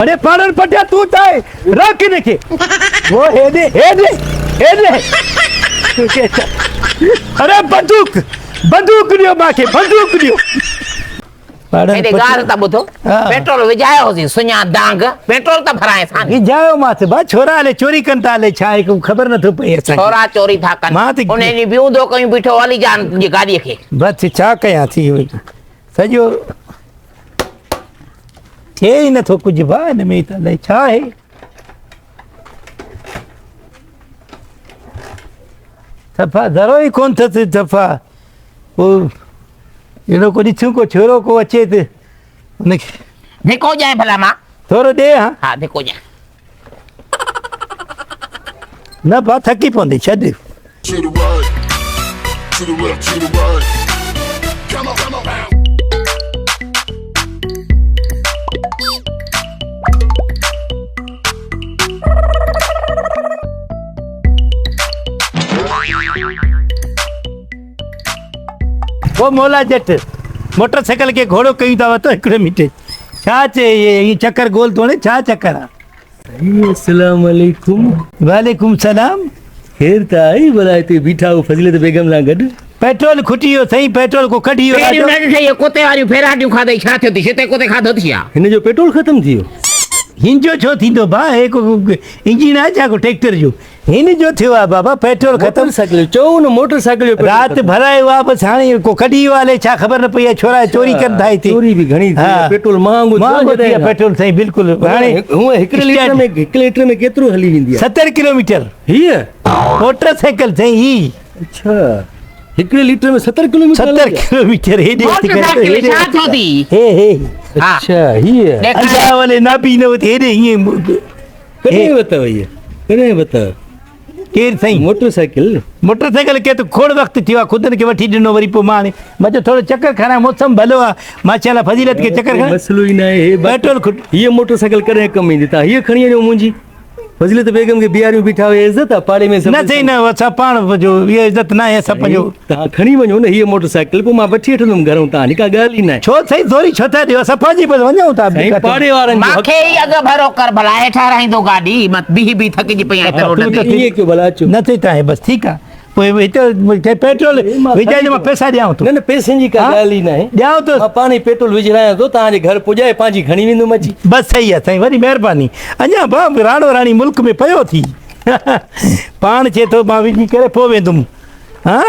अरे पाड़न पटिया तू चाहे रख के वो हेदे अरे बंदूक दियो माके बंदूक दियो एडे गार ता बुधो पेट्रोल विजायो होसी सुन्या डांग पेट्रोल ता भराए सा विजायो माथे बा छोरा ले चोरी कंता ले छाए को खबर न थो पई छोरा चोरी था कन उने नी बियो दो कहीं बिठो वाली जान जी गाड़ी के बस छा कया थी सजो थे ही न थो कुछ बा न में त ले छा है सफा जरो ही कोन थ सफा ओ एनो को दिछू को छोरो को अचे त उन देखो जाए भला मां थोरो दे हां देखो जा न बा थकी पोंदी छड To the right, to the left, to the right. Come on. वो मोला जट मोटरसाइकिल के घोड़ो कहीं दावा तो एकड़े मीटे छा चे ये चक्कर गोल तोड़े छा चक्कर अस्सलाम वालेकुम वालेकुम सलाम खेर ता आई बोलाते बीठा हो फजीलत बेगम ला गड पेट्रोल खुटियो सही पेट्रोल को कढियो फेरी न थे ये कोते वाली फेराटियूं खादई छा थियो थी सिते कोते खादो थिया हिन जो पेट्रोल खत्म थियो हिंजो छो थींदो बा एक इंजन आ छा को ट्रैक्टर जो हिन जो थियो आ बाबा पेट्रोल खत्म साइकिल चो न मोटरसाइकिल जो रात भरायो आ बस हाणे को कढियो वाले छा खबर न पई छोरा चोरी कर थाई थी चोरी भी घणी थी पेट्रोल महंगो थी पेट्रोल सही बिल्कुल हाणे हूं 1 लीटर में केतरो हली विंदी 70 किलोमीटर हिय मोटरसाइकिल सही ही अच्छा 1 लीटर में 70 किलोमीटर 70 किलोमीटर हे मोटरसाइकिल छा थियो थी हे अच्छा हिय अंजा वाले ना पीनो थे रे ये कने बताओ ये कने बताओ केर सही मोटरसाइकिल के तो खोड़ वक्त थियो खुदन के वठी दिनो वरी पो माने मजो थोड़ो चक्कर खाना मौसम भलो आ माशाल्लाह फजीलत के चक्कर खाना मसलो ही ना है पेट्रोल खुद ये मोटरसाइकिल करे कम ही देता ये खणी जो मुंजी फजीलत बेगम के बिहारी बिठा हुए इज्जत है पाड़े में सब न सही न वसा पाण जो ये इज्जत ना है सब जो ता खणी वणो न ये मोटरसाइकिल को मा वठी वठंदुम घरों ता निका गाल ही ना छो सही थोड़ी छता दियो सफाजी बस वणो ता सही पाड़े वारन माखे ही अग भरो कर भला हेठा रहिंदो गाड़ी मत बी थकी जी पई आहे रोड तो ये क्यों भला चो न ता है बस ठीक है पोइ तो पेट्रोल विजाई में पैसा दियां तो न पैसे जी का गाल ही ना है दियां तो पानी पेट्रोल विजराया तो ता घर पुजाए पाजी घणी विंदु मची बस सही है सही वरी मेहरबानी अञा बाप राणो राणी मुल्क में पयो थी पाण चे तो मां विझी करे पो वेंदुम हां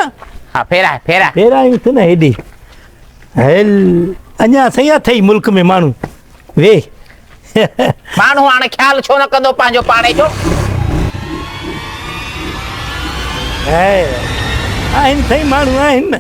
हां फेरा फेरायूं त न हेॾे हेल अञा सही अथई मुल्क में माण्हू वे माण्हू हाणे ख्याल छो न कंदो पंहिंजो पाणे जो आहिनि सही माण्हू आहिनि न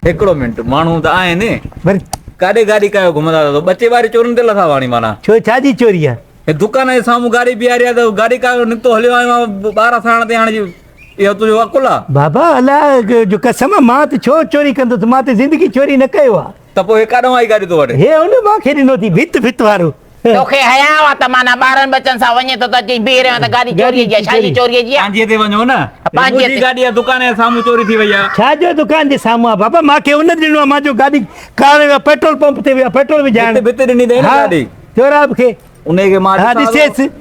हिकिड़ो मिंट माण्हू त आहिनि वरी काॾे गाॾी कयो घुमंदा त ॿचे वारी चोरनि ते लथा वाणी माना छो छाजी चोरी आहे हे दुकान जे साम्हूं गाॾी बीहारी आहे त गाॾी का निकितो हलियो आयो आहियां 12 साण ते हाणे इहो तुंहिंजो अकुल आहे बाबा अलाए जो कसम मां त छो चोरी कंदुसि मां त ज़िंदगी चोरी न कयो आहे त पोइ हे काॾों आई गाॾी तो वठे हे हुन मूंखे ॾिनो थी भित वारो तोखे हयाव त माना ॿारनि बच्चनि सां वञे तो त अची बीह रहियो त गाॾी चोरी जी छाजी चोरी जी पंहिंजे ते वञो न पंहिंजी गाॾी आहे दुकान जे साम्हूं चोरी थी वई आहे छाजो दुकान जे साम्हूं आहे बाबा मूंखे हुन ॾिनो आहे मुंहिंजो गाॾी कार पेट्रोल पंप ते वियो पेट्रोल विझाइण भित ॾिनी अथई न गाॾी चोराब खे उनखे मां हा ॾिसेसि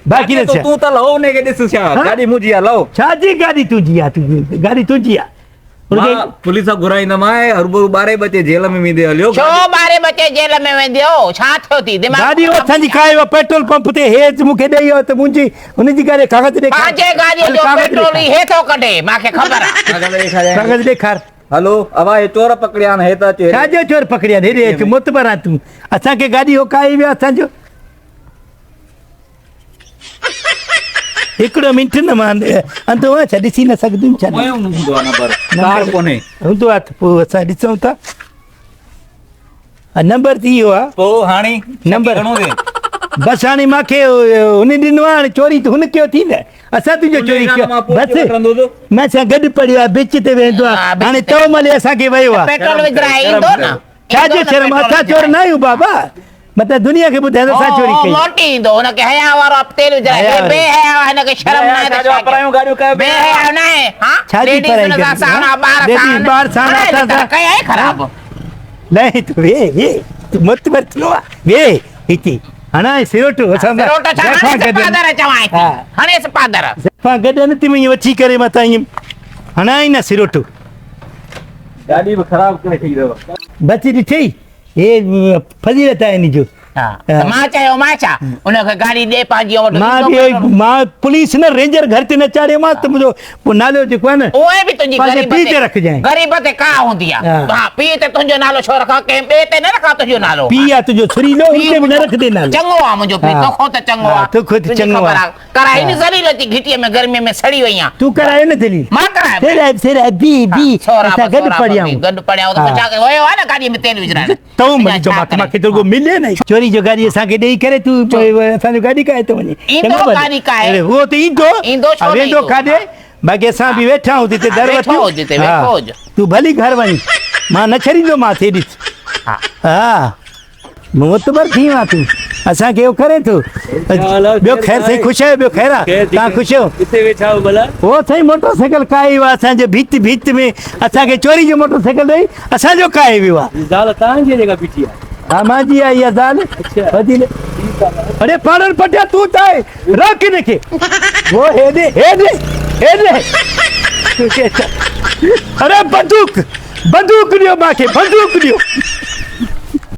बाक़ी न तूं त लहो उनखे ॾिस छा गाॾी मुंहिंजी आहे लहो छाजी गाॾी तुंहिंजी आहे गाॾी तुंहिंजी आहे पुलिस घुराईंदोमांइ हरू 12 बजे जेल में वेंदे हलियो छो 12 बजे जेल में वेंदियो छा थियो थी दिमाग गाॾी असांजी कायो पेट्रोल पंप ते हेच मूंखे ॾेई वियो त मुंहिंजी हुनजी गाॾी कागज़ ॾेखार पंहिंजे गाॾीअ जो पेट्रोल ई हेठो कढे मूंखे ख़बर आहे कागज़ ॾेखार हलो अवा हे चोर पकड़िया आहिनि हे त अचे छाजो चोर पकड़िया हेॾे अच मुतबर आहे तूं असांखे गाॾी हो काई वियो असांजो हिकिड़ो मिंट न मां अंधो आहे छा ॾिसी न सघंदुमि छा हूंदो आहे त पोइ असां ॾिसूं था नंबर थी वियो आहे पोइ हाणे नंबर बसि हाणे मूंखे हुन ॾिनो आहे हाणे चोरी त हुन कयो थी न असां तुंहिंजो चोरी कयो बसि मां सां गॾु पढ़ियो आहे बिच ते वेंदो आहे हाणे तो महिल असांखे वियो आहे पेट्रोल विझराए ईंदो न छाजो शर्म असां चोर न आहियूं बाबा मतलब दुनिया के बुधाए तो सा चोरी कई मोटी दो न के हया वारो तेल विझाए बे हया हिन के शर्म न छाजो परायूं गाड़ियूं कयो बे हया न है हां छाजी पराई का साना 12 साना था कई है खराब नहीं तो वे तू मत मत लो वे हिती हाणे सिरोटो असां सिरोटो छा हाणे सपादर चवां थी हा। हाणे सपादर असां गॾु न थी वञी वठी करे मतां ईअं हणाई न सिरोटो गाॾी बि ख़राबु करे छॾी अथव बची ॾिठई हे फज़ीलत आहे इन जो हा मां चयो मां छा उनखे गाॾी ॾे पंहिंजी वटि मां बि मां पुलिस न रेंजर घर ते न चाढ़ियोमांसि त मुंहिंजो पोइ नालो जेको आहे न उहे बि तुंहिंजी पंहिंजे ग़रीब पीउ ते रखजांइ। ग़रीब ते का हूंदी आहे हा। हा पीउ ते तुंहिंजो नालो छो रखां कंहिं ॿिए ते न रखां तुंहिंजो नालो पीउ आहे तुंहिंजो छुरीलो उनते बि न रखंदे नालो चङो आहे मुंहिंजो पीउ हा। तोखो त चङो हा, आहे तोखो त तुंहिंजी चङो ख़बर आहे। कराई न ज़लील थी घिटीअ में गर्मीअ में सड़ी वई आहे तूं करायो न दलील मां करायो सेरा बी असां गॾु पढ़िया गॾु पढ़िया त हा। छा कयो वियो आहे न गाॾीअ में तेल विझराइण तऊं मरी जो मां खे मिले न चोरी जो गाॾी असांखे ॾेई करे तूं असांजो गाॾी काए थो वञे ईंदो गाॾी काए। अरे उहो त ईंदो ईंदो छो न वेंदो ईंदो? काॾे बाक़ी असां बि वेठा आहियूं हिते दर वेठो वटि हुजे हिते, वेठो हुजे। तूं भली घर वञ मां न छॾींदो मां थे ॾिस हा। हा मुतबर थी वियो तूं असांखे इहो करे थो ॿियो ख़ैर साईं ख़ुशि आहियो ॿियो ख़ैर आहे तव्हां ख़ुशि आहियो किथे वेठा आहियो भला उहो साईं मोटरसाइकिल काए वियो आहे असांजे भित में असांखे चोरी जो मोटरसाइकिल ॾेई असांजो काए वियो आहे ज़ाल तव्हांजी आहे जेका बीठी आहे हा मुंहिंजी आहे इहा ज़ाल अच्छा। वधी अरे पाणनि पटिया तूं त आहे रोक हिनखे वो हेॾे अरे बंदूक ॾियो मूंखे बंदूक ॾियो